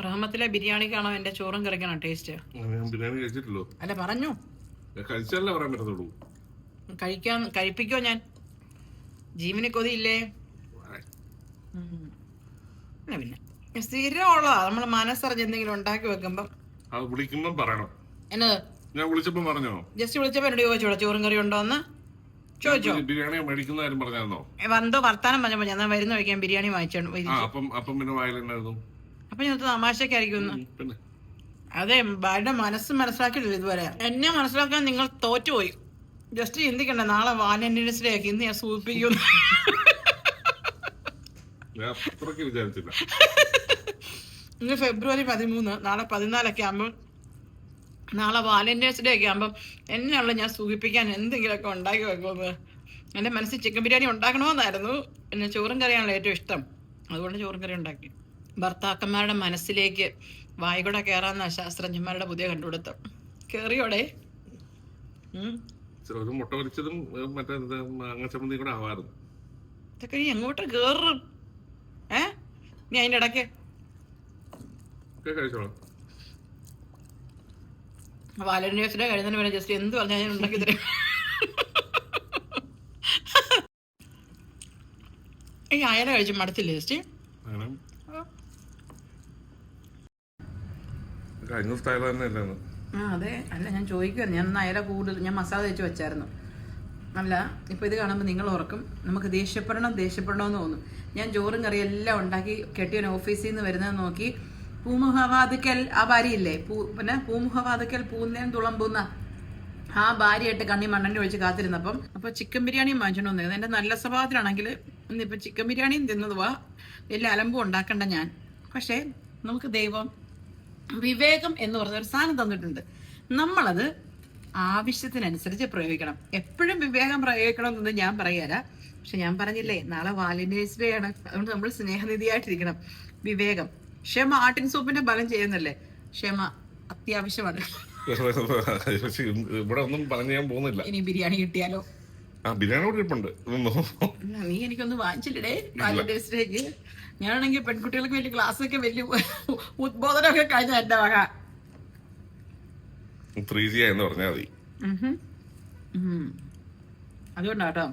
റഹ്മത്തിലെ ബിരിയാണിക്കാണോ എന്റെ ചോറും കറിക്കാണോ ടേസ്റ്റ്? ഞാൻ ബിരിയാണി കഴിച്ചിട്ടില്ലോ. അല്ല പറഞ്ഞു, കഴിച്ചാലേ പറയാൻ പറ്റത്തുള്ളൂ. കഴിപ്പിക്കോ ഞാൻ? ജീവന് കൊതിയില്ലേ? പിന്നെ സ്ഥിരമുള്ളതാ. നമ്മള് മനസ്സറിഞ്ഞ് എന്തെങ്കിലും ഉണ്ടാക്കി വെക്കുമ്പോ അത് വിളിക്കുമ്പോ പറയണം. എന്നത്? ഞാൻ വിളിച്ചപ്പോ പറഞ്ഞോ? ജസ്റ്റ് വിളിച്ചപ്പോ എന്നോട് ചോദിച്ചോളൂ ചോറും കറി ഉണ്ടോന്ന് ചോദിച്ചോ? ബിരിയാണി മേടിക്കുന്ന കാര്യം പറഞ്ഞായിരുന്നോ? വന്നോ വർത്താനം പറഞ്ഞപ്പോ ഞാൻ വരുന്ന കഴിക്കാൻ ബിരിയാണി വാങ്ങിച്ചോണ്ട് അപ്പം പിന്നെ വായിലുണ്ടായിരുന്നു. അപ്പൊ ഞാൻ തമാശക്കായിരിക്കും. പിന്നെ അതെ, ഭാര്യയുടെ മനസ്സ് മനസ്സിലാക്കിയിട്ടില്ല ഇതുവരെ. എന്നെ മനസ്സിലാക്കാൻ നിങ്ങൾ തോറ്റുപോയി. ജസ്റ്റ് ചിന്തിക്കണ്ടേ, നാളെ വാലന്റൈൻസ് ഡേ ആക്കി ഇന്ന് ഞാൻ സൂചിപ്പിക്കും. വിചാരിച്ചില്ല. ഇന്ന് ഫെബ്രുവരി 13, നാളെ 14 ആകുമ്പോൾ, നാളെ വാലന്റൈൻസ് ഡേ ഒക്കെ ആകുമ്പോൾ എന്നെയുള്ള ഞാൻ സൂചിപ്പിക്കാൻ എന്തെങ്കിലുമൊക്കെ ഉണ്ടാക്കി വെക്കുമെന്ന്. എൻ്റെ മനസ്സിൽ ചിക്കൻ ബിരിയാണി ഉണ്ടാക്കണമെന്നായിരുന്നു. എന്നെ ചോറും കറിയാണല്ലോ ഏറ്റവും ഇഷ്ടം, അതുകൊണ്ട് ചോറും കറി ഉണ്ടാക്കി. ഭർത്താക്കന്മാരുടെ മനസ്സിലേക്ക് വായിക്കൂടെ കയറാന്ന ശാസ്ത്രജ്ഞന്മാരുടെ പുതിയ കണ്ടുപിടുത്തം. കേറിയോടെ ഒരു മുട്ട പൊരിച്ചതും മറ്റേ മാങ്ങ ചമ്മന്തി കൂടെ ആവാറുണ്ട്. ഇതൊക്കെ നീ എങ്ങോട്ട് കേറും? നീ അതിൻ്റെ ഇടയ്ക്ക് കഴിച്ചോളാം. വാലന്റൈൻസ് ഡേ കഴിയുന്നതിന് വരെ ജസ്റ്റ് എന്ത് പറഞ്ഞാൽ ഞാൻ ഉണ്ടാക്കി തരാം. ഈ അയല കഴിച്ച് മടുത്തില്ലേ ജസ്റ്റ്? അതെ, അല്ല ഞാൻ ചോദിക്കുവായിരുന്നു. ഞാൻ അയല കൂടുതൽ ഞാൻ മസാല തേച്ച് വെച്ചായിരുന്നു. അല്ല ഇപ്പൊ ഇത് കാണുമ്പോൾ നിങ്ങൾ ഓർക്കും നമുക്ക് ദേഷ്യപ്പെടണമെന്ന് തോന്നും. ഞാൻ ചോറും കറി എല്ലാം ഉണ്ടാക്കി കെട്ടിയവൻ ഓഫീസിൽ നിന്ന് വരുന്നത് നോക്കി പൂമുഖവാതുക്കൽ ആ ഭാര്യയില്ലേ, പിന്നെ പൂമുഖവാതുക്കൽ പൂന്നേം തുളമ്പൂന്ന ആ ഭാര്യയായിട്ട് കണ്ണി മണ്ണൻ്റെ ഒഴിച്ച് കാത്തിരുന്നപ്പം അപ്പൊ ചിക്കൻ ബിരിയാണിയും വാങ്ങിച്ചോണ്ട് വന്നത്. എന്റെ നല്ല സ്വഭാവത്തിലാണെങ്കിൽ ഇന്നിപ്പൊ ചിക്കൻ ബിരിയാണിയും തിന്നതുവാ. വലിയ അലമ്പും ഉണ്ടാക്കണ്ട ഞാൻ. പക്ഷേ നമുക്ക് ദൈവം വിവേകം എന്ന് പറഞ്ഞ ഒരു സാധനം തന്നിട്ടുണ്ട്. നമ്മളത് ആവശ്യത്തിനനുസരിച്ച് പ്രയോഗിക്കണം. എപ്പോഴും വിവേകം പ്രയോഗിക്കണം എന്നൊന്നും ഞാൻ പറയാല. പക്ഷെ ഞാൻ പറഞ്ഞില്ലേ നാളെ വാലന്റൈൻസ് ഡേ ആണ്, അതുകൊണ്ട് നമ്മൾ സ്നേഹനിധിയായിട്ടിരിക്കണം. വിവേകം, ക്ഷമ ആട്ടിൻ സൂപ്പിന്റെ ബലം ചെയ്യുന്നല്ലേ. ക്ഷമ അത്യാവശ്യമാണ്. ഇവിടെ ഒന്നും പറഞ്ഞു ഞാൻ പോകുന്നില്ല. ഇനി ബിരിയാണി കിട്ടിയാലോ? ബിരിയാണി കൂടി ഇരിപ്പുണ്ട്. നീ എനിക്കൊന്ന് വാങ്ങിച്ചില്ലേ വാലന്റൈൻസ് ഡേക്ക്? ഞാനാണെങ്കിൽ പെൺകുട്ടികൾക്ക് വലിയ ക്ലാസ്സൊക്കെ വലിയ ഉദ്ബോധനമൊക്കെ കഴിഞ്ഞ എന്റെ വക. പറഞ്ഞാൽ മതി. അതുകൊണ്ടാട്ടോ.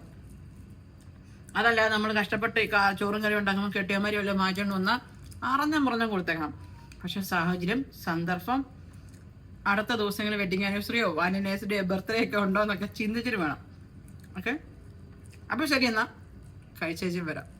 അതല്ലാതെ നമ്മൾ കഷ്ടപ്പെട്ട് ചോറും കറി ഉണ്ടാക്കുമ്പോൾ കെട്ടിയമാരി വല്ലതും മാറ്റോണ്ട് വന്നാൽ അറിഞ്ഞം കൊടുത്തേക്കണം. പക്ഷെ സാഹചര്യം, സന്ദർഭം, അടുത്ത ദിവസങ്ങളിൽ വെഡിങ് ആനിവേഴ്സറിയോ വാലന്റൈൻസ് ഡേ ബർത്ത്ഡേ ഒക്കെ ഉണ്ടോ എന്നൊക്കെ ചിന്തിച്ചിട്ട് വേണം. ഓക്കെ, അപ്പൊ ശരി, എന്നാ കഴിച്ചേച്ചും വരാം.